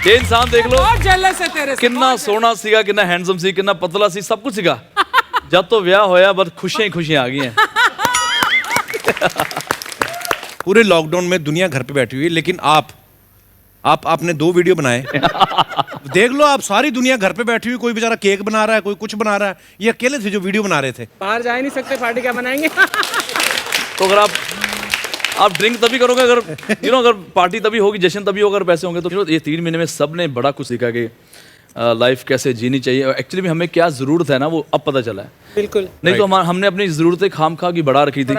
ये इंसान देख लो, बहुत jealous है तेरे से, कितना बहुत सोहना सीगा, कितना हैंडसम सी, कितना पतला सी, सब कुछ सीगा। जब तो ब्याह होया बस खुशियां ही खुशियां आ गई हैं। पूरे लॉकडाउन में दुनिया घर पे बैठी हुई है, लेकिन आपने 2 वीडियो बनाए। देख लो, आप सारी दुनिया घर पे बैठी हुई, कोई बेचारा केक बना रहा है, कोई कुछ बना रहा है, ये अकेले थे जो वीडियो बना रहे थे। बाहर जा ही नहीं सकते, पार्टी क्या बनाएंगे? तो अगर आप ड्रिंक तभी करोगे अगर अगर पार्टी तभी होगी, जश्न तभी होगा, अगर पैसे होंगे तो। ये 3 महीने में सब ने बड़ा कुछ सीखा कि लाइफ कैसे जीनी चाहिए। एक्चुअली में हमें क्या जरूरत है ना, वो अब पता चला है। बिल्कुल नहीं तो हमने अपनी जरूरतें खाम खा की बढ़ा रखी थी।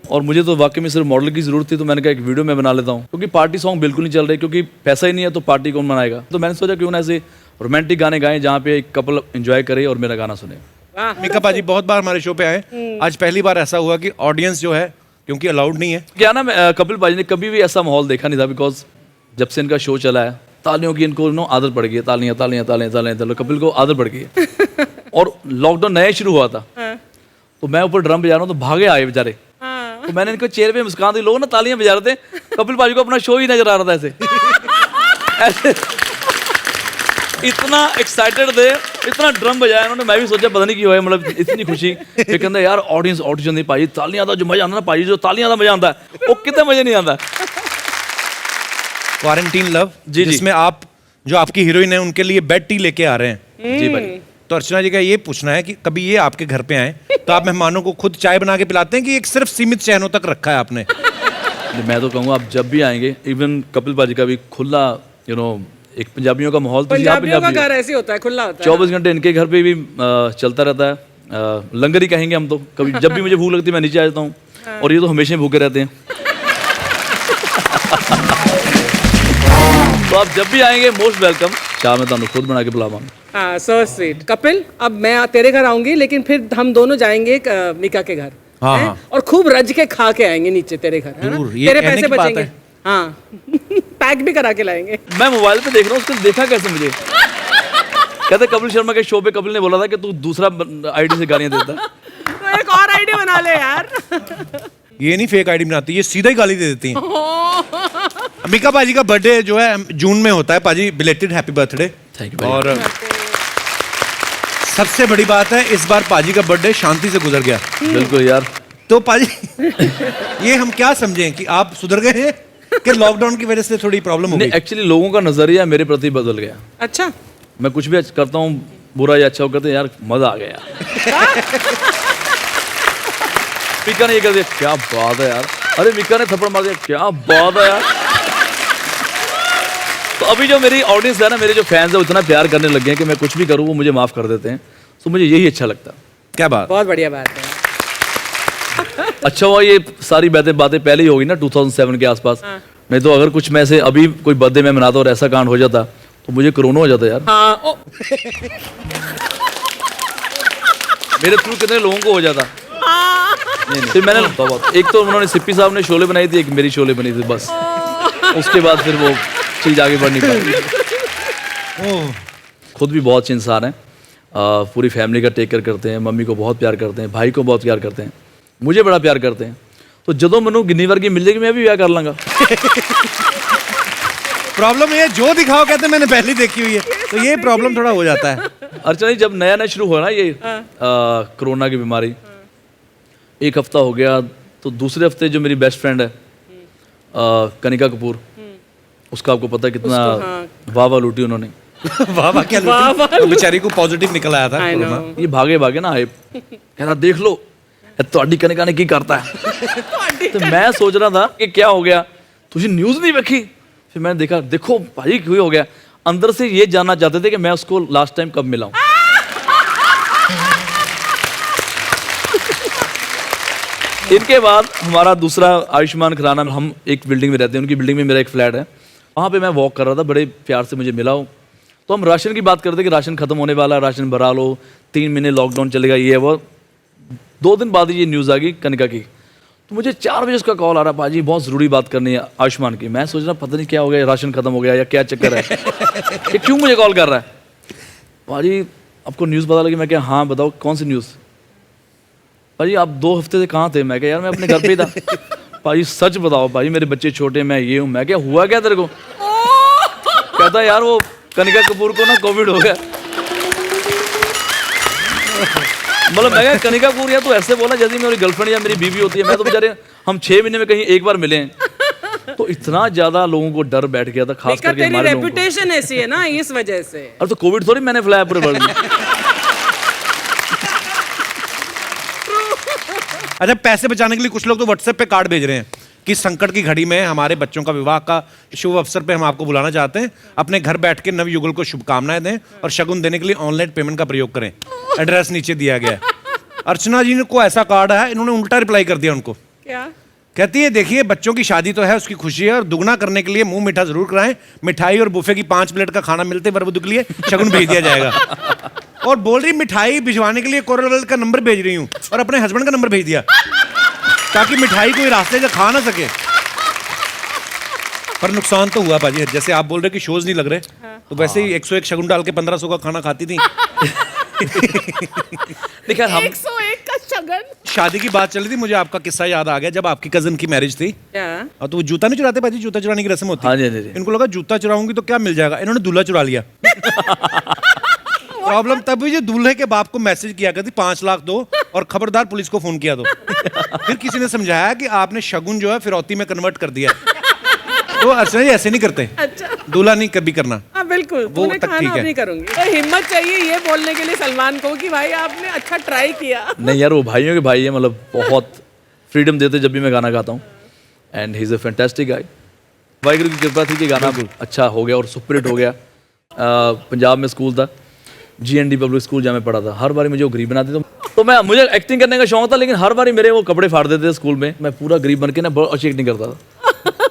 और मुझे तो वाकई में सिर्फ मॉडल की जरूरत थी, तो मैंने कहा एक वीडियो में बना लेता हूँ, क्योंकि पार्टी सॉन्ग बिल्कुल नहीं चल रहे, क्योंकि पैसा ही नहीं है तो पार्टी कौन मनाएगा। तो मैंने सोचा क्यों ना ऐसे रोमांटिक गाने गाएं जहाँ पे एक कपल एंजॉय करे और मेरा गाना सुने। मीका पाजी बहुत बार हमारे शो पे आए, आज पहली बार ऐसा हुआ कि ऑडियंस जो है, क्योंकि अलाउड नहीं है, क्या ना, कपिल पाजी ने कभी भी ऐसा माहौल देखा नहीं था, बिकॉज जब से इनका शो चला है तालियों की इनको आदत पड़ गई है। तालियां तालियां तालियां तालियां तालियां, कपिल को आदत पड़ गई है। और लॉकडाउन नया शुरू हुआ था, तो मैं ऊपर ड्रम बजा रहा हूँ तो भागे आए बेचारे। तो मैंने इनको चेहरे पे मुस्कान दी, लोग ना तालियां बजा रहे थे, कपिल पाजी को अपना शो ही नजर आ रहा था ऐसे। इतना एक्साइटेड थे, इतना ड्रम बजाया उन्होंने, मैं भी सोचा पता नहीं क्यों है, मतलब इतनी खुशी। फिर कहते यार ऑडियंस नहीं पाई, तालियां था जो मजा आता ना पाई, जो तालियां था मजा आता है वो कितने मजे नहीं आता। क्वारंटीन लव, जिसमें आप जो आपकी हीरोइन है उनके लिए बेड टी लेके आ रहे हैं। जी भाई। तो अर्चना जी का ये पूछना है कि कभी ये आपके घर पे आए तो आप मेहमानों को खुद चाय बना के पिलाते हैं कि एक सिर्फ सीमित चैनों तक रखा है आपने? मैं तो कहूँगा आप जब भी आएंगे, इवन कपिल पाजी का भी खुला एक पंजाबियों का माहौल, पंजाबियों का घर ऐसे होता है, खुला होता है। 24 घंटे इनके घर पे भी चलता रहता है। लंगर ही कहेंगे हम तो। कभी जब भी मुझे भूख लगती है मैं नीचे आ जाता हूँ, और ये तो हमेशा ही भूखे रहते हैं। तो आप जब भी आएंगे मोस्ट वेलकम। चाय मैं तुम खुद बना के पिलावा। हाँ, सो स्वीट। कपिल, अब मैं तेरे घर आऊंगी, लेकिन फिर हम दोनों जाएंगे मीका के घर। हाँ, हैं? हाँ। और खूब रज के खा के आएंगे नीचे तेरे घर, है ना? जरूर, ये तेरे कहने पैसे की बात बचेंगे। है। हाँ। पैक भी करा के लाएंगे। मैं मोबाइल पे देख रहा हूँ, उसको देखा कैसे मुझे? कहते कपिल शर्मा के शो पे कपिल ने बोला था कि तू दूसरा आईडी से गालियां देता है। तो एक और आईडी बना ले यार। ये नहीं फेक आईडी बनाती, ये सीधा ही गाली दे देती हैं। मीका पाजी का बर्थडे जो है जून में होता है। पाजी belated happy birthday. Thank you. और सबसे बड़ी बात है, इस बार पाजी का बर्थडे शांति से गुजर गया। बिल्कुल यार। तो पाजी ये हम क्या समझें कि आप सुधर गए हैं कि लॉकडाउन की वजह से थोड़ी प्रॉब्लम हो गई? एक्चुअली लोगों का नजरिया मेरे प्रति बदल गया। अच्छा। मैं कुछ भी करता हूँ बुरा या अच्छा, करते यार मजा आ गया यार। मीका ने ये कर दिया, क्या बात है यार। अरे मीका ने थप्पड़ मार दिया, क्या बात है यार। तो अभी जो मेरी ऑडियंस है ना, मेरे जो फैंस है, उतना प्यार करने लग गए हैं कि मैं कुछ भी करूँ वो मुझे माफ कर देते हैं। तो मुझे यही अच्छा लगता है। क्या बात, बहुत बढ़िया बात है। अच्छा हुआ ये सारी बातें पहले ही होगी ना 2007 के आसपास। नहीं तो अगर कुछ मैं से अभी कोई बर्थडे में मनाता और ऐसा कांड हो जाता तो मुझे कोरोना हो जाता यार। हाँ। मेरे थ्रू कितने लोगों को हो जाता। नहीं फिर मैंने एक तो उन्होंने सिप्पी साहब ने शोले बनाई थी, एक मेरी शोले बनी थी, बस उसके बाद फिर वो चीज आगे बढ़ नहीं पाई। खुद भी बहुत अच्छे इंसान हैं, पूरी फैमिली का टेक केयर करते हैं, मम्मी को बहुत प्यार करते हैं, भाई को बहुत प्यार करते हैं, मुझे बड़ा प्यार करते हैं। तो जदों मैनू गिन्नी वर्गी मिल जाएगी मैं भी ब्याह कर लांगा। प्रॉब्लम ये जो दिखाओ कहते मैंने पहले देखी हुई है, तो ये प्रॉब्लम थोड़ा हो जाता है। अर्चना जी जब नया शुरू हुआ ना ये कोरोना की बीमारी, एक हफ्ता हो गया, तो दूसरे हफ्ते जो मेरी बेस्ट फ्रेंड है कनिका कपूर, उसका आपको पता है कितना वाह वाह लूटी उन्होंने। वाह वाह क्या लूटी? बेचारी को पॉजिटिव निकल आया था कोरोना। ये भागे ना आए, कह रहा देख लो ਤੁਹਾਡੀ कनिका ने की करता है। तो मैं सोच रहा था कि क्या हो गया, तुझे न्यूज़ नहीं देखी? फिर मैंने देखा, देखो भाई क्यों हो गया। अंदर से ये जानना चाहते थे कि मैं उसको लास्ट टाइम कब मिला हूं। इनके बाद हमारा दूसरा आयुष्मान खुराना, हम एक बिल्डिंग में रहते हैं, उनकी बिल्डिंग में मेरा एक फ्लैट है, वहाँ पे मैं वॉक कर रहा था, बड़े प्यार से मुझे मिला हो। तो हम राशन की बात करते कि राशन खत्म होने वाला, राशन भरा लो, 3 महीने लॉकडाउन चलेगा, ये वो। 2 दिन बाद ये न्यूज़ आ गई कनिका की। तो मुझे 4 बजे उसका कॉल आ रहा, पाजी बहुत ज़रूरी बात करनी है आयुष्मान की। मैं सोच रहा पता नहीं क्या हो गया, राशन खत्म हो गया या क्या चक्कर है, ये क्यों मुझे कॉल कर रहा है। पाजी आपको न्यूज़ पता लगी? मैं क्या, हाँ बताओ कौन सी न्यूज़? पाजी आप 2 हफ्ते से कहाँ थे? मैं क्या यार मैं अपने घर पे ही था। पाजी सच बताओ पाजी, मेरे बच्चे छोटे, मैं ये हूँ। मैं क्या हुआ क्या तेरे को? कहता यार वो कनिका कपूर को ना कोविड हो गया। मतलब मैं कहा कनिका कपूर यार, तू ऐसे बोला जैसे मेरी गर्लफ्रेंड या मेरी बीवी होती है। मैं तो बेचारे हम 6 महीने में कहीं एक बार मिले हैं। तो इतना ज्यादा लोगों को डर बैठ गया था, खास करके तेरी हमारे लोगों को। रेपुटेशन ऐसी है ना, इस वजह से। अरे तो कोविड थोड़ी मैंने फैलाया पूरे वर्ल्ड में। अच्छा, पैसे बचाने के लिए कुछ लोग तो व्हाट्सएप पे कार्ड भेज रहे हैं कि संकट की घड़ी में हमारे बच्चों का विवाह का शुभ अवसर पे हम आपको बुलाना चाहते हैं, अपने घर बैठ के नवयुगल को शुभकामनाएं दें और शगुन देने के लिए ऑनलाइन पेमेंट का प्रयोग करें। एड्रेस नीचे दिया गया है। अर्चना जी को ऐसा कार्ड है, इन्होंने उल्टा रिप्लाई कर दिया उनको। क्या कहती है, देखिए बच्चों की शादी तो है, उसकी खुशी है, और दुगना करने के लिए मुंह मीठा जरूर कराएं। मिठाई और बुफे की 5 प्लेट का खाना मिलते वर वधू के लिए शगुन भेज दिया जाएगा। और बोल रही मिठाई भिजवाने के लिए कोरल का नंबर भेज रही हूँ, और अपने हस्बैंड का नंबर भेज दिया ताकि मिठाई कोई रास्ते से खा ना सके। पर नुकसान तो हुआ पाजी, जैसे आप बोल रहे कि शोज नहीं लग रहे, तो वैसे ही 101 शगुन डाल के 1500 का खाना खाती थी। देखिए हम 101 का शगन। शादी की बात चल रही थी, मुझे आपका किस्सा याद आ गया। जब आपकी कजन की मैरिज थी, क्या? और तो वो जूता नहीं चुराते पाजी, जूता चुराने की रस्म होती है। हाँ जी, हाँ जी। इनको लगा जूता चुराऊंगी तो क्या मिल जाएगा, इन्होंने दूल्हा चुरा लिया। प्रॉब्लम तब हुई, जो दूल्हे के बाप को मैसेज किया करती 5 लाख दो और खबरदार पुलिस को फोन किया दो। फिर किसी ने समझाया कि आपने शगुन जो है फिरौती में कन्वर्ट कर दिया है। तो अर्चना जी ऐसे नहीं करते, अच्छा, दूल्हा नहीं कभी करना। हाँ बिल्कुल, वो तूने तक कहा ठीक ना, है। अब नहीं करूंगी। तो हिम्मत चाहिए ये बोलने के लिए सलमान को कि भाई आपने अच्छा ट्राई किया। नहीं यार, वो भाइयों के भाई है, मतलब बहुत फ्रीडम देते जब भी मैं गाना गाता हूँ। And he is a fantastic guy. Waheguru की कृपा थी कि गाना अच्छा हो गया और सुपरहिट हो गया। पंजाब में स्कूल था, GND पब्लिक स्कूल जहाँ मैं पढ़ा था। हर बारी मुझे वो गरीब बनाते थे, तो मैं मुझे एक्टिंग करने का शौक था, लेकिन हर बारी मेरे वो कपड़े फाड़ देते थे स्कूल में। मैं पूरा गरीब बन के ना बहुत अच्छी एक्टिंग करता था।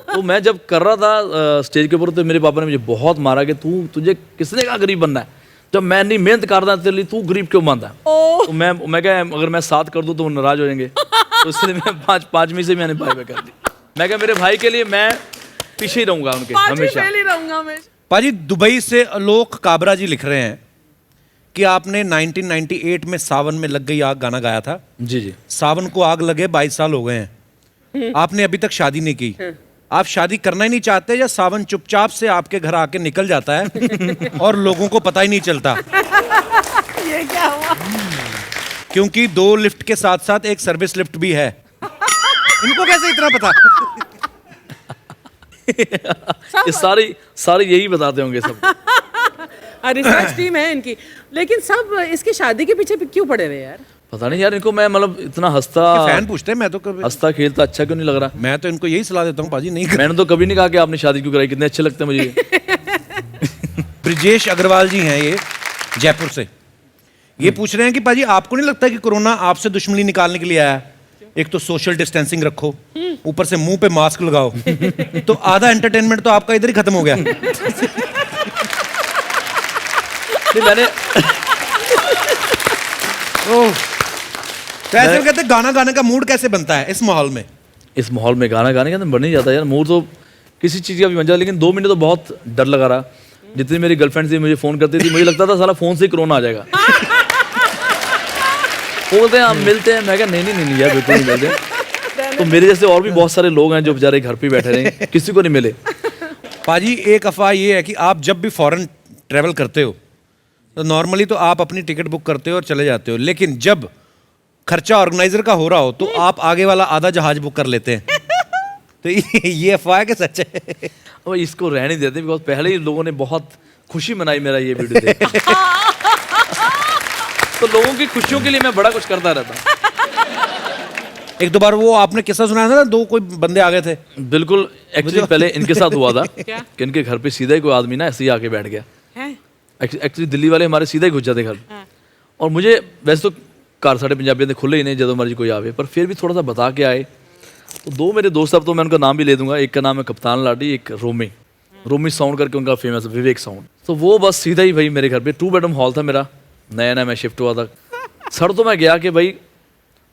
तो मैं जब कर रहा था स्टेज के ऊपर, तो मेरे पापा ने मुझे बहुत मारा कि तुझे किसने कहा गरीब बनना है, जब मैं नहीं मेहनत करता तेरे लिए, तू गरीब क्यों बनता है। तो मैं क्या, अगर मैं 7 कर दूँ तो वो नाराज हो जाएंगे, तो इसलिए मैं 5वीं से मैंने बाय कर दी। मैं क्या, मेरे भाई के लिए मैं पीछे ही रहूंगा उनके हमेशा। रहूंगा मैं। पाजी, दुबई से आलोक काबरा जी लिख रहे हैं कि आपने 1998 में सावन में लग गई आग गाना गाया था। जी जी। सावन को आग लगे 22 साल हो गए हैं, आपने अभी तक शादी नहीं की। आप शादी करना ही नहीं चाहते, या सावन चुपचाप से आपके घर आके निकल जाता है और लोगों को पता ही नहीं चलता? ये क्या हुआ? क्योंकि 2 लिफ्ट के साथ साथ एक सर्विस लिफ्ट भी है। इनको कैसे इतना पता? ये सारे यही बताते होंगे सब। रिसर्च टीम है इनकी। लेकिन सब इसकी शादी के पीछे क्यों पड़े हुए यार? पता नहीं यार, इनको मैं मतलब इतना फैन पूछते हैं, मैं तो कभी हंसता खेलता अच्छा क्यों नहीं लग रहा। मैं तो इनको यही सलाह देता हूँ पाजी, नहीं मैंने तो कभी नहीं कहा कि आपने शादी क्यों कराई, कितने अच्छे लगते हैं मुझे। ब्रिजेश अग्रवाल जी हैं, ये जयपुर से। ये पूछ रहे हैं कि पाजी आपको नहीं लगता कि कोरोना आपसे दुश्मनी निकालने के लिए आया? एक तो सोशल डिस्टेंसिंग रखो, ऊपर से मुंह पे मास्क लगाओ, तो आधा एंटरटेनमेंट तो आपका इधर ही खत्म हो गया। नहीं मैंने तो ऐसे कहते हैं गाना गाने का मूड कैसे बनता है इस माहौल में? इस माहौल में गाना गाने का तो बन नहीं जाता यार, मूड तो किसी चीज़ का भी बन जाता, लेकिन 2 महीने तो बहुत डर लगा रहा। जितनी मेरी गर्लफ्रेंड थी मुझे फ़ोन करती थी, मुझे लगता था साला फ़ोन से ही कोरोना आ जाएगा। वो बोलते हैं आप मिलते हैं, मैं कहा नहीं यार बिल्कुल नहीं मिलते। तो मेरे जैसे और भी बहुत सारे लोग हैं जो बेचारे घर पे बैठे रहे, किसी को नहीं मिले। पाजी, एक अफवाह ये है कि आप जब भी फॉरेन ट्रैवल करते हो तो नॉर्मली तो आप अपनी टिकट बुक करते हो और चले जाते हो, लेकिन जब खर्चा ऑर्गेनाइजर का हो रहा हो तो आप आगे वाला आधा जहाज बुक कर लेते हैं। तो ये अफवाह के सच है? अब इसको रहने देते, बिकॉज पहले ही लोगों ने बहुत खुशी मनाई मेरा ये वीडियो देख। तो लोगों की खुशियों के लिए मैं बड़ा कुछ करता रहता। एक दो बार वो आपने किस्सा सुनाया था ना, 2 कोई बंदे आ गए थे। बिल्कुल, एक्चुअली पहले इनके साथ हुआ था क्या? कि इनके घर पे सीधा ही कोई आदमी ना ऐसे ही आके बैठ गया। है? एक्चुअली दिल्ली वाले हमारे सीधा ही घुस जाते घर। और मुझे वैसे तो कार साढ़े पंजाबी खुले ही नहीं, जो मर्जी कोई आवे, पर फिर भी थोड़ा सा बता के आए। तो 2 मेरे दोस्त, अब तो मैं उनका नाम भी ले दूंगा, एक का नाम है कप्तान लाडी, एक रोमी साउंड करके उनका फेमस है, विवेक साउंड। तो वो बस सीधा ही भाई मेरे घर पे 2 बेडरूम हॉल था मेरा, नया मैं शिफ्ट हुआ था। सर तो मैं गया कि भाई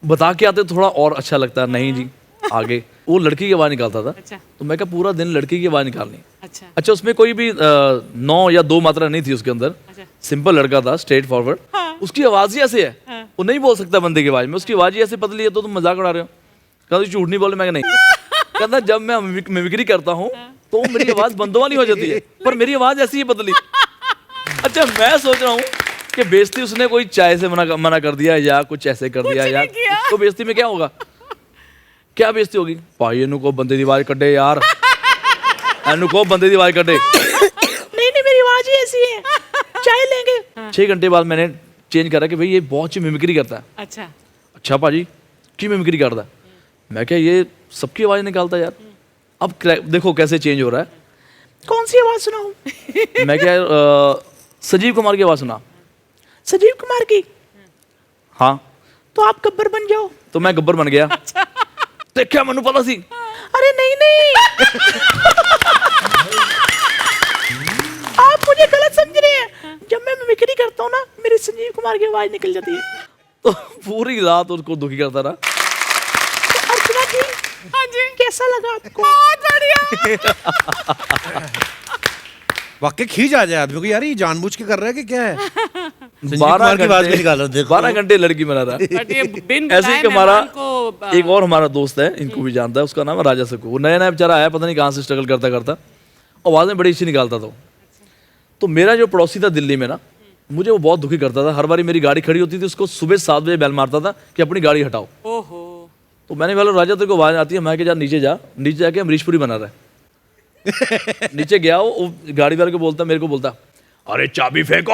बता के आते थोड़ा और अच्छा लगता है। नहीं जी, आगे वो लड़की की आवाज़ निकालता था। अच्छा। तो मैं क्या पूरा दिन लड़की की आवाज़ निकालनी। अच्छा। अच्छा, उसमें कोई भी 9 या 2 मात्रा नहीं थी उसके अंदर। अच्छा। सिंपल लड़का था, स्ट्रेट फॉरवर्ड। उसकी आवाज़ ही ऐसे है, वो नहीं बोल सकता बंदे की आवाज़ में, उसकी आवाज़ ही ऐसे पतली है। तो तुम मजाक उड़ा रहे हो? कहते झूठ नहीं बोले। मैं नहीं, कहता जब मैं मिमिक्री करता हूँ तो मेरी आवाज बंदोवाली हो जाती है, पर मेरी आवाज ऐसी ही बदली। अच्छा मैं सोच रहा हूँ कि बेइज्जती उसने कोई चाय से मना कर दिया या कुछ ऐसे कर दिया यार, तो बेइज्जती में क्या होगा, क्या बेइज्जती होगी? भाई इन्हों को बंदे दी आवाज कटे यार, इन्हों को बंदे दी आवाज कटे। नहीं मेरी आवाज ही ऐसी है, चाय लेंगे। 6 घंटे बाद मैंने चेंज करा कि भाई ये बहुत अच्छी मिमिक्री करता है। अच्छा भाजी की मिमिक्री करता है? मैं क्या ये सबकी आवाज निकालता है यार। अब देखो कैसे चेंज हो रहा है। कौन सी आवाज सुनाऊं? मैं क्या संजीव कुमार की आवाज सुना। संजीव कुमार की? हाँ। तो आप गब्बर बन जाओ। तो मैं गब्बर बन गया। देखा मैनू पता सी। अरे नहीं आप मुझे गलत समझ रहे हैं, जब मैं मिमिक्री करता हूँ ना मेरी संजीव कुमार की आवाज निकल जाती है। तो पूरी रात उसको दुखी करता रहा। तो अर्चना जी, हाँ जी, कैसा लगा आपको? बहुत बढ़िया। वाकई खींच आ जाए आदमी को, यार ये जानबूझ के कर रहा है कि क्या है। 12 घंटे लड़की बना रहा। ऐसे ही हमारा एक और हमारा दोस्त है, इनको भी जानता है, उसका नाम है राजा सकू। वो नया बेचारा आया, पता नहीं कहाँ से स्ट्रगल करता करता आवाज़ें बड़ी अच्छी निकालता था। तो मेरा जो पड़ोसी था दिल्ली में ना, मुझे वो बहुत दुखी करता था। हर बारी मेरी गाड़ी खड़ी होती थी, उसको सुबह 7 बजे बैल मारता था कि अपनी गाड़ी हटाओ। तो मैंने बोला राजा तेरे को आवाज आती है? मैं जा नीचे जाके अमरीशपुरी बना रहा है। नीचे गया वो गाड़ी वाले को बोलता, मेरे को बोलता अरे चाबी फेंको।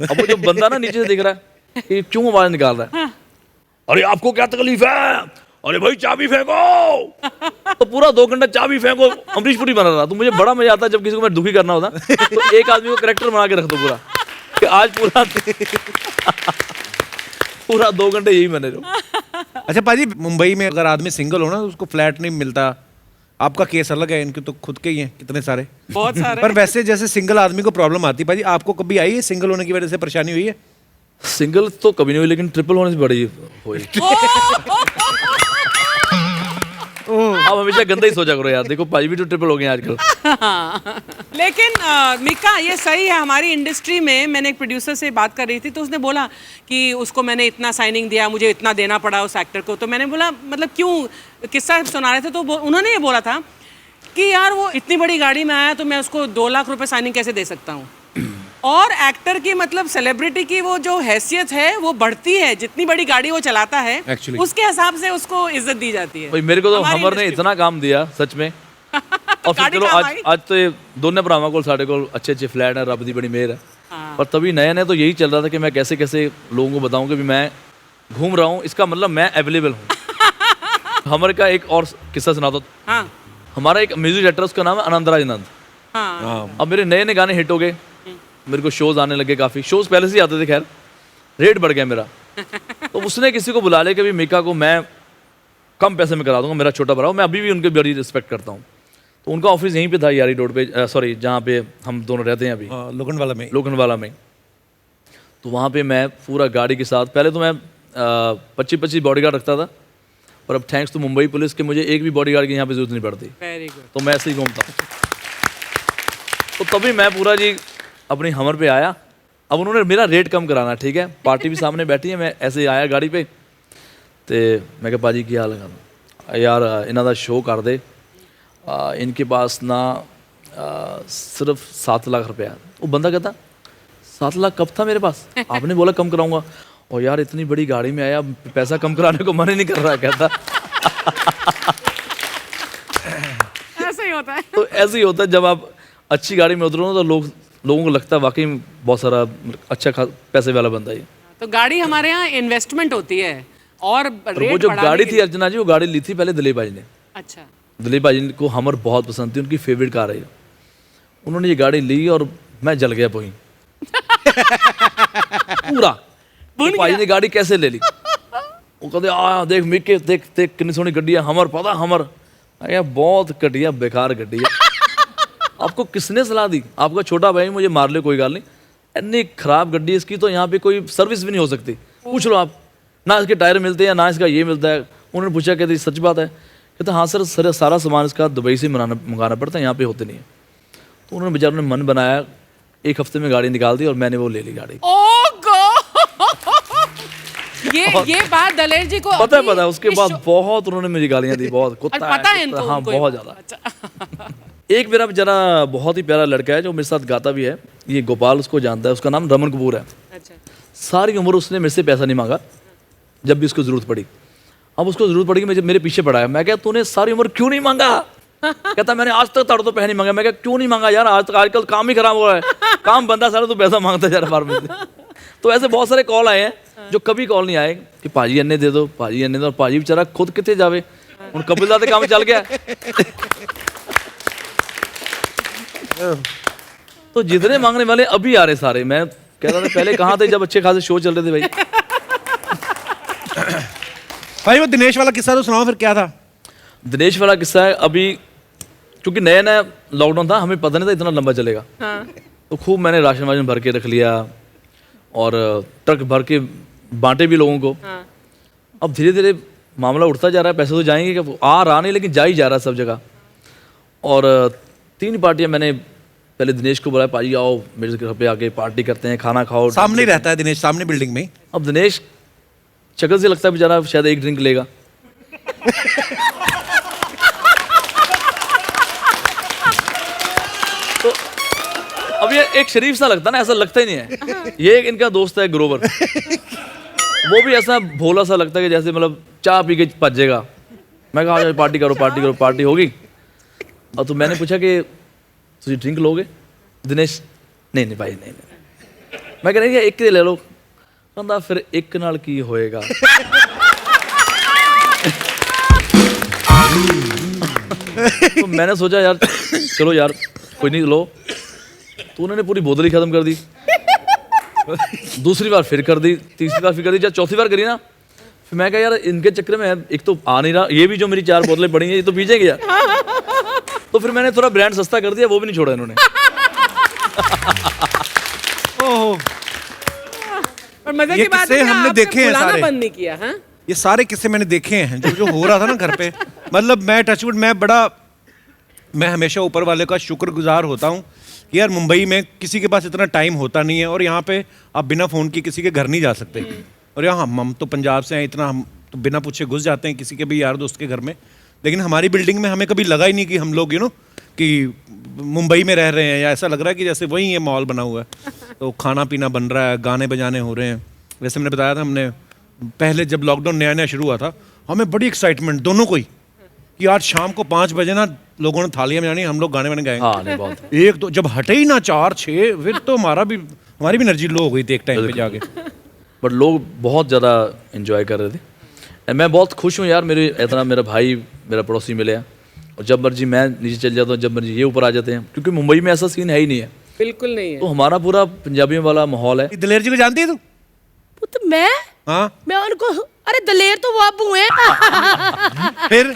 अब वो जो बंदा ना नीचे से देख रहा है कि क्यों आवाज निकाल रहा है, अरे आपको क्या तकलीफ है? अरे भाई चाबी फेंको। तो पूरा 2 घंटा चाबी फेंको अमरीशपुरी बना रहा। तो मुझे बड़ा मजा आता है जब किसी को मैं दुखी करना होता तो एक आदमी को कैरेक्टर बना के रख दो पूरा कि आज पूरा 2 घंटे यही बने रहो। अच्छा पाजी, मुंबई में अगर आदमी सिंगल हो ना तो उसको फ्लैट नहीं मिलता। आपका केस अलग है, इनके तो खुद के ही हैं कितने सारे, बहुत सारे। पर वैसे जैसे सिंगल आदमी को प्रॉब्लम आती है पाजी, आपको कभी आई है सिंगल होने की वजह से परेशानी हुई है? सिंगल तो कभी नहीं हुई, लेकिन ट्रिपल होने से बड़ी हुई। आप हमेशा गंदा ही सोचा करो यार, देखो पाजी भी तो ट्रिपल हो गए आजकल। लेकिन मिका ये सही है, हमारी इंडस्ट्री में मैंने एक प्रोड्यूसर से बात कर रही थी तो उसने बोला कि उसको मैंने इतना साइनिंग दिया, मुझे इतना देना पड़ा उस एक्टर को। तो मैंने बोला मतलब क्यों, किस्सा सुना रहे थे तो उन्होंने ये बोला था कि यार वो इतनी बड़ी गाड़ी में आया तो मैं उसको 2 लाख रुपए साइनिंग कैसे दे सकता हूँ। और एक्टर की मतलब सेलिब्रिटी की वो जो हैसियत है वो बढ़ती है, जितनी बड़ी गाड़ी वो चलाता है Actually. उसके हिसाब से उसको इज्जत दी जाती है। भाई मेरे को तो हमर ने इतना काम दिया सच में। और फिर चलो आज तो ये दोनों भरावां को साढ़े को अच्छे फ्लैट है, रब दी बड़ी मेहर है। पर तभी नया तो यही चल रहा था कि मैं कैसे कैसे लोगों को बताऊं कि मैं घूम रहा हूँ, इसका मतलब मैं अवेलेबल हूँ। हमर का एक और किस्सा सुना दो। हमारा एक म्यूजिक डायरेक्टर, उसका नाम है आनंद राज आनंद। अब मेरे नए गाने हिट हो गए, मेरे को शोज आने लगे, काफ़ी शोज पहले से ही आते थे, खैर रेट बढ़ गया मेरा। तो उसने किसी को बुला लिया कि भाई मीका को मैं कम पैसे में करा दूंगा, मेरा छोटा भरा हो। मैं अभी भी उनकी बड़ी रिस्पेक्ट करता हूँ। तो उनका ऑफिस यहीं पे था, यारी रोड पे, सॉरी जहाँ पे हम दोनों रहते हैं अभी, लोखंडवाला में। तो वहाँ पे मैं पूरा गाड़ी के साथ, पहले तो मैं 25-25 बॉडीगार्ड रखता था, पर अब थैंक्स टू मुंबई पुलिस के मुझे एक भी बॉडीगार्ड की यहाँ पे जरूरत नहीं पड़ती। Very good. तो मैं ऐसे ही घूमता हूँ। तो तभी मैं पूरा जी अपनी हमर पे आया। अब उन्होंने मेरा रेट कम कराना, ठीक है, पार्टी भी सामने बैठी है, मैं ऐसे ही आया गाड़ी पे। तो मैं कहा पाजी की हाल है यार, इन्हों का शो कर दे, इनके पास ना सिर्फ 7 लाख रुपया। वो बंदा कहता 7 लाख कब था मेरे पास, आपने बोला कम कराऊंगा। और यार इतनी बड़ी गाड़ी में आया, पैसा कम कराने को मन ही नहीं कर रहा, कहता। ऐसे ही होता है। तो ऐसे ही होता है, जब आप अच्छी गाड़ी में उतरो तो लोगों को लगता है वाकई बहुत सारा अच्छा पैसे वाला बंदा है। तो गाड़ी हमारे यहाँ इन्वेस्टमेंट होती है। और वो जो गाड़ी थी अर्चना जी, वो गाड़ी ली थी पहले दिलीप भाई ने। अच्छा। दिलीप भाई को हमर बहुत पसंद थी, उनकी फेवरेट कार है। उन्होंने ये गाड़ी ली और मैं जल गया वहीं पूरा। तो भाई ने गाड़ी कैसे ले ली? वो कहते आ देख मिके, देख देख कितनी सोहनी गड्डी है हमर, पता हमर। बहुत घटिया बेकार गड्डी है। आपको किसने सलाह दी? आपका छोटा भाई मुझे मार ले कोई गाल नहीं, इतनी खराब गड्डी इसकी, तो यहाँ पे कोई सर्विस भी नहीं हो सकती। पूछ लो आप, ना इसके टायर मिलते हैं ना इसका ये मिलता है। उन्होंने पूछा कहते सच बात है? कहते हाँ सर, सारा सामान इसका दुबई से मंगाना पड़ता है, यहाँ पे होते नहीं है। तो उन्होंने बेचारों ने मन बनाया, 1 हफ्ते में गाड़ी निकाल दी और मैंने वो ले ली गाड़ी। ये बात दलेर जी को पता है अभी उसके इस बाद शो- बहुत उन्होंने मुझे गालियां दी, बहुत कुत्ता पता है कुत्ता, इनको हाँ उनको ये बहुत बात। ज्यादा। अच्छा। एक मेरा जरा बहुत ही प्यारा लड़का है जो मेरे साथ गाता भी है, ये गोपाल उसको जानता है, उसका नाम रमन कपूर है। अच्छा सारी उम्र उसने मेरे से पैसा नहीं मांगा जब भी उसको जरूरत पड़ी। अब उसको जरूरत पड़ी कि मेरे पीछे पड़ा है। मैं क्या तूने सारी उम्र क्यों नहीं मांगा? कहता मैंने आज तक ताड़ो तो पैसा नहीं मांगा। मैं क्या क्यों नहीं मांगा यार, आज तक आजकल काम ही खराब हो रहा है, काम बंदा सारा तो पैसा मांगता है यार बार में। तो ऐसे बहुत सारे कॉल आए हैं जो कभी कॉल नहीं आए कि पाजी अन्ने दे दो, पाजी अन्ने दो, और पाजी बेचारा खुद कितने जावे, उन कपिल दा काम चल गया। तो जितने मांगने वाले अभी आ रहे सारे, मैं कह रहा था पहले कहाँ थे जब अच्छे खासे शो चल रहे थे भाई। भाई वो दिनेश वाला किस्सा तो सुनाओ फिर, क्या था? दिनेश वाला किस्सा है, अभी क्योंकि नया नया लॉकडाउन था, हमें पता नहीं था इतना लंबा चलेगा। हाँ तो खूब मैंने राशन वाशन भर के रख लिया और ट्रक भर के बांटे भी लोगों को। हाँ अब धीरे धीरे मामला उठता जा रहा है, पैसे तो जाएंगे क्या, आ रहा नहीं लेकिन जा ही जा रहा है सब जगह। और 3 पार्टियां मैंने पहले दिनेश को बुलाया, पाजी आओ मेरे घर पे आके पार्टी करते हैं, खाना खाओ। सामने ही रहता है दिनेश, सामने बिल्डिंग में। अब दिनेश शक्ल से लगता है बेचारा शायद एक ड्रिंक लेगा। तो अब ये एक शरीफ सा लगता है ना, ऐसा लगता ही नहीं है। ये एक इनका दोस्त है ग्रोवर, वो भी ऐसा भोला सा लगता है कि जैसे मतलब चाय पी के भजेगा। मैं कहा आज पार्टी करो, पार्टी करो, पार्टी होगी। और तो मैंने पूछा कि तुझे ड्रिंक लोगे? दिनेश नहीं नहीं भाई नहीं नहीं। मैं कह रही एक के ले लो। कहता फिर एक नाल की होएगा। तो मैंने सोचा यार चलो यार कोई नहीं लो। तो उन्होंने पूरी बोतल ही खत्म कर दी। दूसरी बार फिर कर दी, तीसरी बार फिर कर दी, जब चौथी बार करी ना फिर मैं कहा यार इनके चक्कर में एक तो आ नहीं रहा, ये भी जो मेरी 4 बोतलें पड़ी हैं ये तो पीछेंगे यार। तो फिर मैंने थोड़ा ब्रांड सस्ता कर दिया, वो भी नहीं छोड़ा इन्होंने। ओहो, और मजे ये की बात किस्से है कि हमने आपने देखे हैं बुलाना सारे। बंद नहीं किया। हाँ ये सारे किस्से मैंने देखे हैं जो जो हो रहा था ना घर पे। मतलब मैं हमेशा ऊपर वाले का शुक्रगुजार होता हूँ कि यार मुंबई में किसी के पास इतना टाइम होता नहीं है, और यहाँ पे आप बिना फ़ोन के किसी के घर नहीं जा सकते। और यहाँ हम तो पंजाब से हैं, इतना हम तो बिना पूछे घुस जाते हैं किसी के भी यार दोस्त के घर में। लेकिन हमारी बिल्डिंग में हमें कभी लगा ही नहीं कि हम लोग कि मुंबई में रह रहे हैं, या ऐसा लग रहा है कि जैसे वही ये मॉल बना हुआ है। तो खाना पीना बन रहा है, गाने बजाने हो रहे हैं। वैसे मैंने बताया था, हमने पहले जब लॉकडाउन नया नया शुरू हुआ था, हमें बड़ी एक्साइटमेंट दोनों को ही कि आज शाम को 5 बजे ना लोगों ने थालियां बजानी, हम लोग गाने वाने गाएंगे। हाँ नहीं बहुत। एक तो जब हटे ही ना 4-6, फिर तो हमारी भी एनर्जी लो हो गई थी एक टाइम पे जाके। बट लोग बहुत ज़्यादा एंजॉय कर रहे थे। And मैं बहुत खुश हूँ यार, मेरा भाई मेरा पड़ोसी मिले हैं। और जब मर्जी मैं नीचे चल जाता हूँ, जब मर्जी ये ऊपर आ जाते हैं, क्योंकि मुंबई में ऐसा सीन है ही नहीं है। बिल्कुल नहीं है। तो हमारा पूरा पंजाबियों वाला माहौल है। दिलेर जी को जानती है तू? पुत मैं हाँ उनको, अरे दलेर तो वो अबू हैं। फिर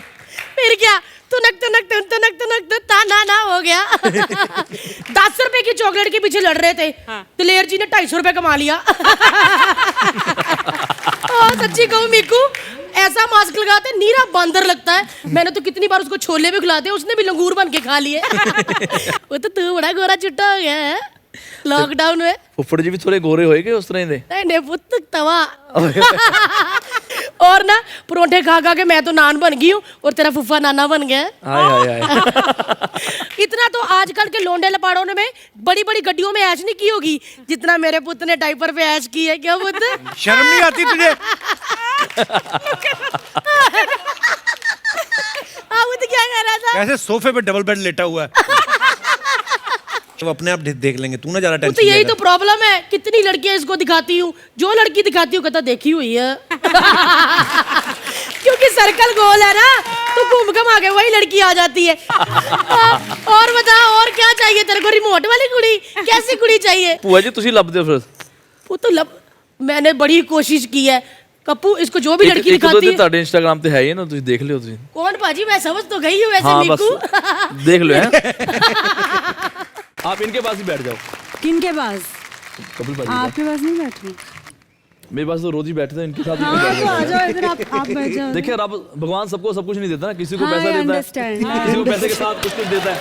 क्या तुनक ताना ना हो गया। 10 रुपए की चॉकलेट के पीछे लड़ रहे थे, दलेर जी ने 250 रुपए कमा लिया। सच्ची कहूँ मीकू, ऐसा मास्क लगाते नीरा बंदर लगता है। मैंने तो कितनी बार उसको छोले भी खिलाते, उसने भी लंगूर बन के खा लिए। वो तो तू बड़ा गोरा चिट्टा हो गया है लॉकडाउन में। फुफड़ जी भी थोड़े गोरे होएगे उस तरह दे। नहीं पुत तवा। और ना परोठे खा खा के मैं तो नान बन गई हूँ, और तेरा फुफा नाना बन गया है। हाय हाय हाय। इतना तो आजकल के लोंडे लपाड़ों ने में बड़ी बड़ी गड्डियों में ऐश नहीं की होगी जितना मेरे पुत ने डाइपर पे ऐश की है। क्या पुत? शर्म नहीं आती तुझे? पुत क्या कह रहा था? कैसे सोफे पे डबल बेड लेटा हुआ है। तो अपने आप देख लेंगे, तू ना ज्यादा तो टेंशन यही तो प्रॉब्लम है, कितनी लड़कियां इसको दिखाती हूँ, जो लड़की दिखाती हूँ कहता देखी हुई है। क्योंकि सर्कल गोल है ना, तो घूम घम आके वही लड़की आ जाती है। और बता और क्या चाहिए तेरे को? रिमोट वाली कुड़ी? कैसी कुड़ी चाहिए? ਭੂਆ ਜੀ ਤੁਸੀਂ ਲੱਭਦੇ ਹੋ ਫਿਰ? वो तो मैंने बड़ी कोशिश की है कप्पू, इसको जो भी लड़की ਇੱਕ ਦੋ दिखाती ਤੇ है। ਤੁਹਾਡੇ ਇੰਸਟਾਗ੍ਰਾਮ ਤੇ ਹੈ ਹੀ ਨਾ, ਤੁਸੀਂ ਦੇਖ ਲਿਓ ਤੁਸੀਂ। कौन पाजी? मैं समझ तो गई हूँ वैसे हाँ बस मीकू। देख लो हैं। आप इनके पास ही बैठ जाओ। किनके पास? कपिल भाई आपके पास नहीं बैठ रही? मेरे पास तो रोज ही बैठते हैं, इनके साथ ही हाँ बैठ तो आ जाते हैं। जाओ इधर, आप बैठ जाओ। देखिए रब भगवान सबको सब कुछ नहीं देता ना, किसी को हाँ, पैसा I देता है, understand, I किसी को पैसे के साथ कुछ देता है।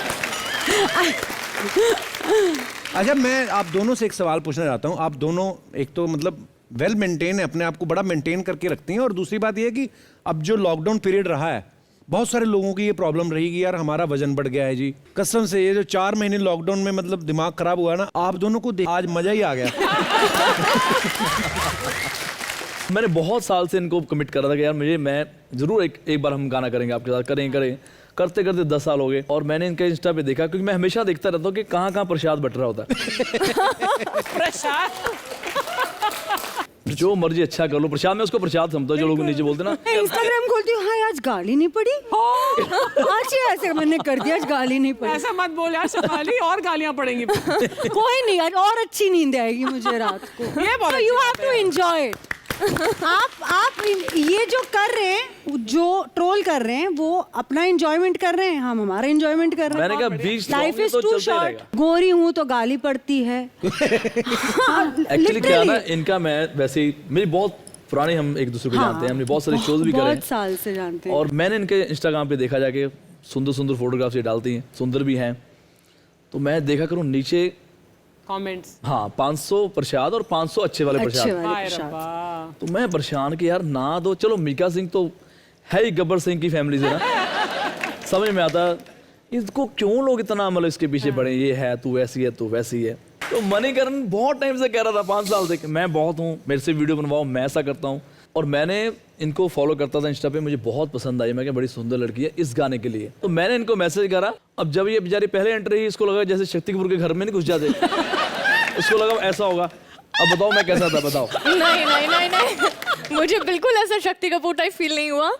अच्छा, मैं आप दोनों से एक सवाल पूछना चाहता हूँ। आप दोनों एक तो मतलब वेल मेंटेन है, अपने आप को बड़ा मेंटेन करके रखती हैं। और दूसरी बात ये है कि अब जो लॉकडाउन पीरियड रहा है, बहुत सारे लोगों की ये प्रॉब्लम रही कि यार हमारा वजन बढ़ गया है जी। कसम से ये जो 4 महीने लॉकडाउन में मतलब दिमाग खराब हुआ ना, आप दोनों को आज मजा ही आ गया। मैंने बहुत साल से इनको कमिट कर रहा था कि यार मैं जरूर एक बार हम गाना करेंगे आपके साथ, करें करते करते 10 साल हो गए। और मैंने इनके इंस्टा पे देखा, क्योंकि मैं हमेशा देखता रहता हूँ कि कहाँ कहाँ प्रसाद बट रहा होता है। प्रसाद जो मर्जी अच्छा कर लो, प्रसाद, मैं उसको प्रसाद समझता हूँ। जो लोग नीचे बोलते ना, इंस्टाग्राम खोलती हूँ, हाँ आज गाली नहीं पड़ी, आज ये ऐसे मैंने कर दिया, आज गाली नहीं पड़ी। ऐसा मत बोल यार शेफाली, और गालियां पड़ेंगी। कोई नहीं यार, और अच्छी नींद आएगी मुझे रात को। ये बहुत you have to enjoy it. आप ये जो कर रहे हैं, जो ट्रोल कर रहे हैं, वो अपना एंजॉयमेंट कर रहे हैं, हम हमारा एंजॉयमेंट कर रहे हैं। मैंने कहा बीच लाइफ इज तो टू चलते शॉर्ट। रहेगा। गोरी हूँ तो गाली पड़ती है। एक्चुअली क्या ना, इनका मैं वैसे ही, मेरी बहुत पुरानी, हम एक दूसरे को जानते हैं, हमने बहुत सारे शोज भी करे बहुत हैं। साल से जानते हैं। और मैंने इनके इंस्टाग्राम पे देखा जाके, सुंदर सुंदर फोटोग्राफ्स ये डालती हैं, सुंदर भी हैं। तो मैं देखा करूँ नीचे, कमेंट्स। हाँ 500 प्रसाद और 500 अच्छे वाले अच्छे प्रसाद। वाले हाय प्रसाद। रब्बा। तो मैं परेशान कि यार ना दो, चलो मीका सिंह तो है ही गब्बर सिंह की फैमिली से ना, समझ में आता इसको क्यों लोग इतना मतलब इसके पीछे पड़े, ये है तू ऐसी है तू वैसी है। तो मणिकरण बहुत टाइम से कह रहा था, 5 साल से, मैं बहुत हूँ, मेरे से वीडियो बनवाओ, मैं ऐसा करता हूँ। और मैंने इनको फॉलो करता था इंस्टा पे, मुझे बहुत पसंद आई, मैं क्या बड़ी सुंदर लड़की है इस गाने के लिए। तो मैंने इनको मैसेज करा। अब जब ये बेचारी पहले एंटर हुई, इसको लगा जैसे शक्ति कपूर के घर में नहीं घुस जाते, इसको लगा ऐसा होगा। अब बताओ मैं कैसा था, बताओ। नहीं मुझे बिल्कुल ऐसा शक्ति कपूर टाइप फील नहीं हुआ।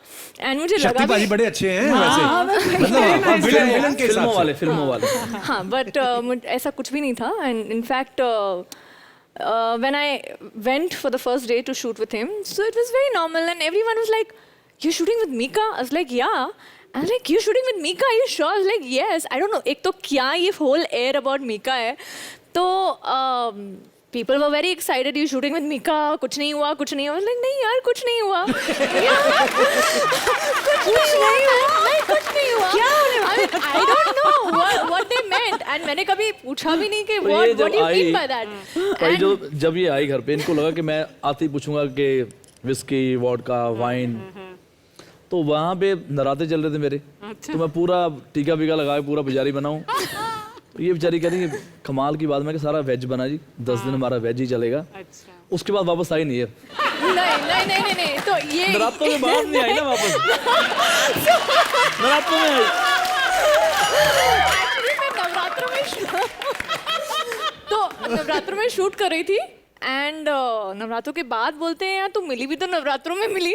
एंड मुझे लगा शक्ति बाजी भी, बड़े अच्छे हैं वैसे, मतलब विलन के हिसाब से। फिल्मों वाले हाँ बट ऐसा कुछ भी नहीं था। And in fact when I went for the first day to shoot with him, so it was very normal and everyone was like, you're shooting with Mika? I was like, yeah. I was like, you're shooting with Mika? Are you sure? I was like, yes. I don't know, एक तो क्या ये whole air about Mika है। तो people were very excited, you're shooting with Mika, कुछ नहीं हुआ, कुछ नहीं हुआ। I was like, नहीं यार कुछ नहीं हुआ। कुछ नहीं हुआ। क्या होने वाला? I don't know what they meant, and मैंने कभी पूछा भी नहीं कि तो ये what do you जब mean by आई- that? भाई जब ये आई घर पे, इनको लगा कि मैं आते ही पूछूंगा कि विस्की, वोडका, वाइन। तो वहाँ पे नराते चल रहे थे मेरे, तो मैं पूरा टीका वीका लगा के पूरा पुजारी बनाऊं। तो ये बेचारी कह रही है कमाल की बात, मैं कि सारा वेज बना जी, 10 दिन हमारा वेज ही चलेगा। अच्छा। उसके बाद वापस आई नहीं है, नहीं तो ये नरातों में बाहर नहीं आई ना वापस, नरातों में आई। Actually, मैं नवरात्रों में शूट कर रही थी एंड नवरात्रों के बाद बोलते हैं यार तू मिली भी तो नवरात्रों में मिली।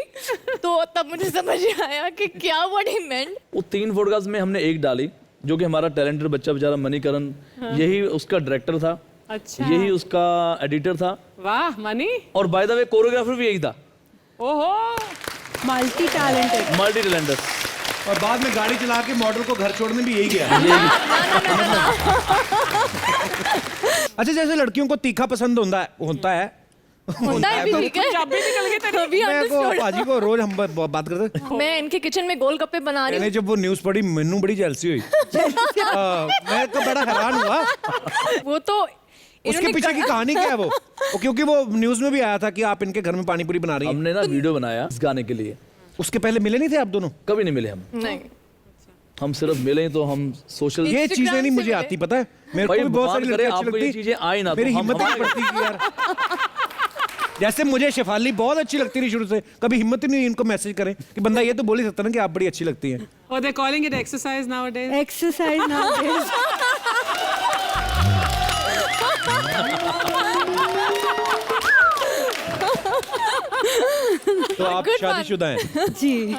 तो तब मुझे समझ आया कि क्या व्हाट ही मेंट। वो 3 फोटोग्राफ्स में हमने एक डाली, जो कि हमारा टैलेंटेड बच्चा बेचारा मणिकरण, यही उसका डायरेक्टर था, अच्छा। यही उसका एडिटर था, वाह मनी। और बाय द वे कोरियोग्राफर भी यही था, ओहो। Multi talented. Multi talented. और बाद में गाड़ी चला के मॉडल को घर छोड़ने भी यही गया। अच्छा, जैसे लड़कियों को तीखा पसंद होता है होता है भी ठीक है। पंजाबी निकल गई तेरी। भी मैं को understood। पाजी को रोज हम बात करते हैं। मैं इनके किचन में गोलगप्पे बना रही मैंने हूँ। जब वो न्यूज़ पढ़ी, मैनू बड़ी जेलसी हुई। मैं तो बड़ा हैरान हुआ। वो तो उसके पीछे की कहानी क्या है वो? क्योंकि वो न्यूज़ में भी आया था कि आप इनके घर में पानी पूरी बना रही हैं। हमने ना वीडियो बनाया इस गाने के लिए, उसके पहले मिले नहीं थे आप दोनों? कभी नहीं मिले हम। नहीं हम सिर्फ मिले तो हम सोशल, ये Instagram चीजें नहीं से मुझे मिले। आती, पता है मेरे भाई को भी बहुत भगवान सारी करे लड़कियां अच्छी आपको ये लगती, चीजें आई ना तो मेरी हम हिम्मत नहीं पड़ती कि यार, जैसे मुझे शेफाली बहुत अच्छी लगती रही शुरू से, कभी हिम्मत ही नहीं इनको मैसेज करें कि बंदा ये तो बोल ही सकता ना कि आप बड़ी अच्छी लगती हैं। Oh, they're calling it exercise nowadays. Exercise nowadays। तो आप Good one. शादीशुदा हैं? जी,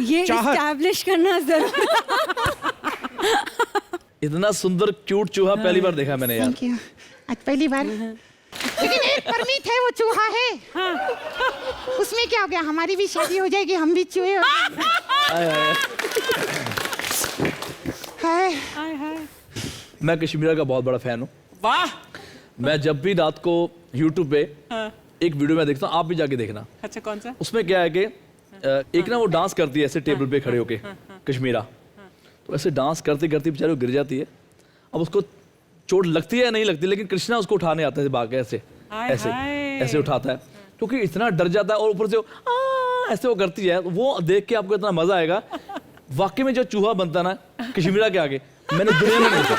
ये चाहत। एस्टैब्लिश करना जरूरी। इतना सुंदर क्यूट चूहा पहली बार देखा मैंने यार। Thank you. आज पहली बार। लेकिन एक परमीत है, वो चूहा है। उसमें क्या हो गया, हमारी भी शादी हो जाएगी, हम भी चूहे हो जाएंगे। हाय। हाय हाय। मैं कश्मीरा का बहुत बड़ा फैन हूँ। वाह। मैं जब भी रात को यूट्यूब पे एक वीडियो में देखता हूँ, आप भी जाके देखना। अच्छा कौन सा? उसमें क्या है कि एक ना वो डांस करती है ऐसे टेबल पे खड़े होके, कश्मीरा। तो ऐसे डांस करते करते बेचारी वो गिर जाती है। अब उसको चोट लगती है या नहीं लगती, लेकिन कृष्णा उसको उठाने आता है भाग के ऐसे हाय ऐसे। हाय। ऐसे उठाता है, क्योंकि इतना डर जाता है और ऊपर से ऐसे वो करती है, वो देख के आपको इतना मजा आएगा। वाकई में जो चूहा बनता ना कश्मीरा के आगे, मैंने दुनिया में नहीं देखा।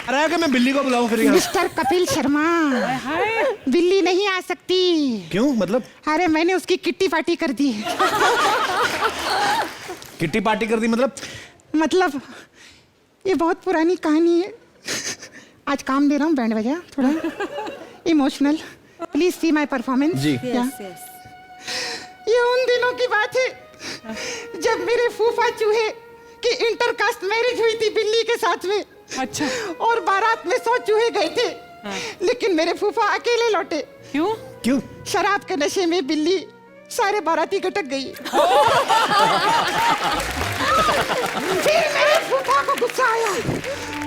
अरे कि मैं बिल्ली को बुलाऊं फिर यहाँ? मिस्टर कपिल शर्मा, बिल्ली नहीं आ सकती। क्यों, मतलब? अरे मैंने उसकी किट्टी पार्टी कर दी। किट्टी पार्टी कर दी मतलब ये बहुत पुरानी कहानी है। आज काम दे रहा हूँ, बैंड बजा थोड़ा emotional. Please see my performance. जी। ये उन दिनों की बात है जब मेरे फूफा चूहे की इंटरकास्ट मैरिज हुई थी बिल्ली के साथ में। अच्छा। और बारात में 100 चूहे गए थे। लेकिन मेरे फूफा अकेले लौटे। क्यों? क्यों? शराब के नशे में बिल्ली सारे बाराती कटक गई। फिर मेरे फूफा को गुस्सा आया,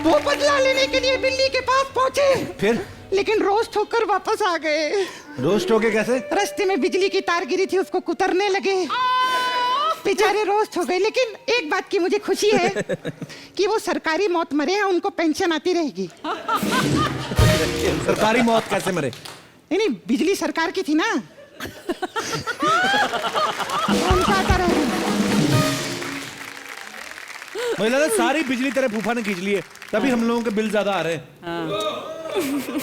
वो बदला लेने के लिए बिल्ली के पास पहुंचे। फिर? लेकिन रोस्ट होकर वापस आ गए। रोस्ट होके कैसे? रास्ते में बिजली की तार गिरी थी, उसको कुतरने लगे। बेचारे रोस्ट हो गए। लेकिन एक बात की मुझे खुशी है कि वो सरकारी मौत मरे हैं, उनको पेंशन आती रहेगी। सरकारी मौत कैसे मरे? नहीं, बिजली सरकार की थी ना। उनका आता रहेगा। मुझे लगा सारी बिजली तेरे फूफा ने खींच ली है, तभी हम लोगों के बिल ज्यादा आ रहे हैं।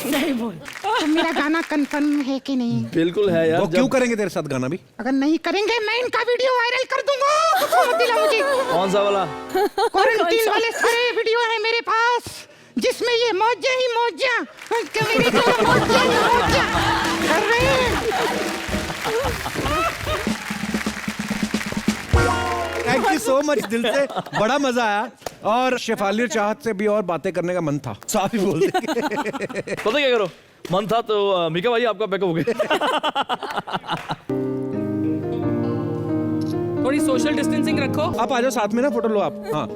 नहीं बोल। तो मेरा गाना कंफर्म है कि नहीं? बिल्कुल है यार। वो क्यों करेंगे तेरे साथ गाना भी? अगर नहीं करेंगे मैं इनका वीडियो वायरल कर दूंगा। मत दिला मुझे। कौन सा वाला? क्वारंटीन वाले सारे वीडियो है मेरे पास, जिसमें ये मौजा ही मौजा मेरी तो मौजा ही मौजा कर रहे हैं। थैंक यू सो मच, दिल से बड़ा मजा आया। और शेफाली चाहत से भी और बातें करने का मन था, साफ ही बोल देंगे। पता क्या करो, मन था तो मीका भाई आपका बैकअप हो गया। थोड़ी सोशल डिस्टेंसिंग रखो। आप आ जाओ साथ में ना, फोटो लो आप। हाँ